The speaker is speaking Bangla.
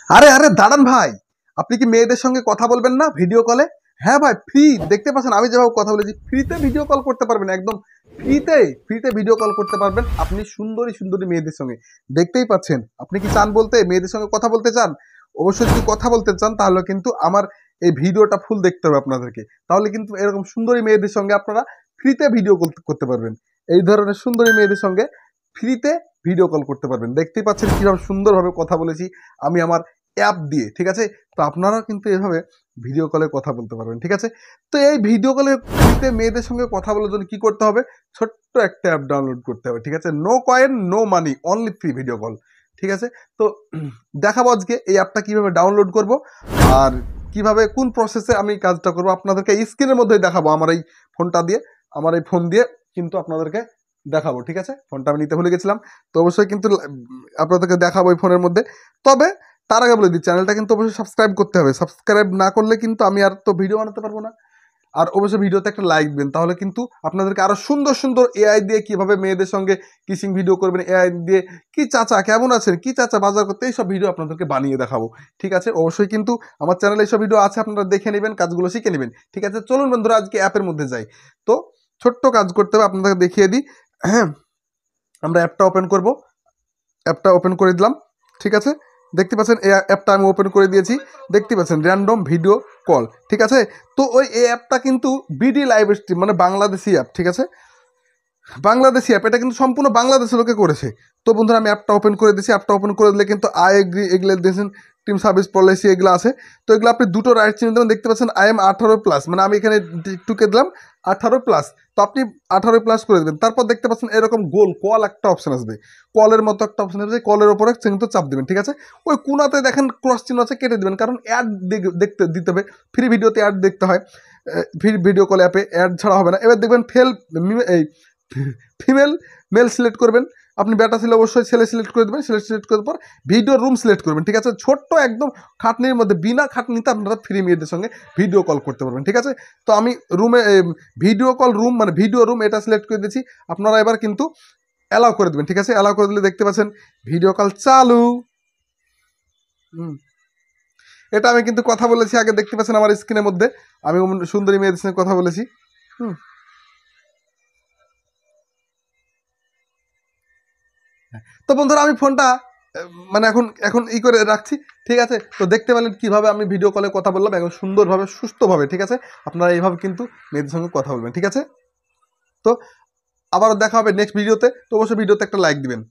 আরে আরে দাঁড়ান ভাই, আপনি কি মেয়েদের সঙ্গে কথা বলবেন না ভিডিও কলে? হ্যাঁ ভাই, ফ্রি। দেখতে পাচ্ছেন আমি যেভাবে কথা বলেছি, ফ্রিতে ভিডিও কল করতে পারবেন। একদম ফ্রিতে ফ্রিতে ভিডিও কল করতে পারবেন আপনি সুন্দরী সুন্দরী মেয়েদের সঙ্গে। দেখতেই পাচ্ছেন, আপনি কি চান বলতে, মেয়েদের সঙ্গে কথা বলতে চান? অবশ্যই যদি কথা বলতে চান তাহলে কিন্তু আমার এই ভিডিওটা ফুল দেখতে হবে আপনাদেরকে। তাহলে কিন্তু এরকম সুন্দরী মেয়েদের সঙ্গে আপনারা ফ্রিতে ভিডিও কল করতে পারবেন। এই ধরনের সুন্দরী মেয়েদের সঙ্গে ফ্রিতে ভিডিও কল করতে পারবেন। দেখতেই পাচ্ছেন কিভাবে সুন্দরভাবে কথা বলেছি আমি আমার অ্যাপ দিয়ে, ঠিক আছে? তো আপনারাও কিন্তু এভাবে ভিডিও কলে কথা বলতে পারবেন, ঠিক আছে? তো এই ভিডিও কলে ফ্রিতে মেয়েদের সঙ্গে কথা বলার জন্য কি করতে হবে? ছোট্ট একটা অ্যাপ ডাউনলোড করতে হবে, ঠিক আছে? No coin no money, only free video call, ঠিক আছে? তো দেখাবো আজকে এই অ্যাপটা কিভাবে ডাউনলোড করব আর কিভাবে কোন প্রসেসে আমি কাজটা করব আপনাদেরকে স্ক্রিনের মধ্যেই দেখাবো। আমার এই ফোনটা দিয়ে, আমার এই ফোন দিয়ে কিন্তু আপনাদেরকে দেখাবো, ঠিক আছে? ফোনটা আমি নিতে ভুলে গেছিলাম, তো অবশ্যই কিন্তু আপনাদেরকে দেখাবো এই ফোনের মধ্যে। তবে তার আগে বলে দিই, চ্যানেলটা কিন্তু অবশ্যই সাবস্ক্রাইব করতে হবে। সাবস্ক্রাইব না করলে কিন্তু আমি আর তো ভিডিও বানাতে পারবো না। আর অবশ্যই ভিডিওতে একটা লাইক দিবেন, তাহলে কিন্তু আপনাদেরকে আরো সুন্দর সুন্দর এআই দিয়ে কিভাবে মেয়েদের সঙ্গে কিসিং ভিডিও করবেন, এআই দিয়ে কি চাচা কেমন আছেন, কি চাচা বাজার করতে, এইসব ভিডিও আপনাদেরকে বানিয়ে দেখাবো, ঠিক আছে? অবশ্যই কিন্তু আমার চ্যানেলে এইসব ভিডিও আছে, আপনারা দেখে নেবেন, কাজগুলো শিখে নেবেন, ঠিক আছে? চলুন বন্ধুরা আজকে অ্যাপের মধ্যে যাই। তো ছোট্ট কাজ করতে হবে, আপনাদেরকে দেখিয়ে দিই। হ্যাঁ, আমরা অ্যাপটা ওপেন করব। অ্যাপটা ওপেন করে দিলাম, ঠিক আছে? দেখতে পাচ্ছেন এই অ্যাপটা আমি ওপেন করে দিয়েছি। দেখতে পাচ্ছেন র্যান্ডম ভিডিও কল, ঠিক আছে? তো ওই এই অ্যাপটা কিন্তু বিডি লাইভ স্ট্রিম, মানে বাংলাদেশি অ্যাপ, ঠিক আছে? বাংলাদেশি অ্যাপ, এটা কিন্তু সম্পূর্ণ বাংলাদেশের লোকে করেছে। তো বন্ধুরা আমি অ্যাপটা ওপেন করে দিয়েছি। অ্যাপটা ওপেন করে দিলে কিন্তু আই এগ্রি এগুলো দিয়েছেন, টিম সার্ভিস পলিসি এগুলো আছে। তো এগুলো আপনি দুটো রাইট চিহ্ন দেবেন। দেখতে পাচ্ছেন আই এম 18+, মানে আমি এখানে টুকে দিলাম 18+। তো আপনি 18+ করে দেবেন। তারপর দেখতে পাচ্ছেন এরকম গোল কল একটা অপশন আসবে, কলের মতো একটা অপশন আসবে। কলের ওপরে কিন্তু চাপ দেবেন, ঠিক আছে? ওই কোনাতে দেখেন ক্রস চিহ্ন আছে, কেটে দেবেন, কারণ অ্যাড দেখতে দিতে হবে। ফ্রি ভিডিওতে অ্যাড দেখতে হয়, ফ্রি ভিডিও কল অ্যাপে অ্যাড ছাড়া হবে না। এবার দেখবেন এই ফিমেল মেল সিলেক্ট করবেন। আপনি বেটা ছিল অবশ্যই ছেলে সিলেক্ট করে দেবেন। ছেলে সিলেক্ট করার পর ভিডিও রুম সিলেক্ট করবেন, ঠিক আছে? ছোট্ট একদম খাটনির মধ্যে, বিনা খাটনিতে আপনারা ফ্রি মেয়েদের সঙ্গে ভিডিও কল করতে পারবেন, ঠিক আছে? তো আমি রুমে ভিডিও কল রুম, মানে ভিডিও রুম এটা সিলেক্ট করে দিয়েছি। আপনারা এবার কিন্তু অ্যালাউ করে দেবেন, ঠিক আছে? অ্যালাউ করে দিলে দেখতে পাচ্ছেন ভিডিও কল চালু। এটা আমি কিন্তু কথা বলেছি আগে, দেখতে পাচ্ছেন আমার স্ক্রিনের মধ্যে আমি সুন্দরী মেয়েদের সঙ্গে কথা বলেছি। তো বন্ধুরা আমি ফোনটা মানে এখন এখন ই করে রাখছি, ঠিক আছে? তো দেখতে পেলেন কিভাবে আমি ভিডিও কলে কথা বললাম, এখন সুন্দরভাবে সুস্থভাবে, ঠিক আছে? আপনারা এইভাবে কিন্তু মেয়েদের সঙ্গে কথা বলবেন, ঠিক আছে? তো আবারও দেখা হবে নেক্সট ভিডিওতে। তো অবশ্যই ভিডিওতে একটা লাইক দিবেন।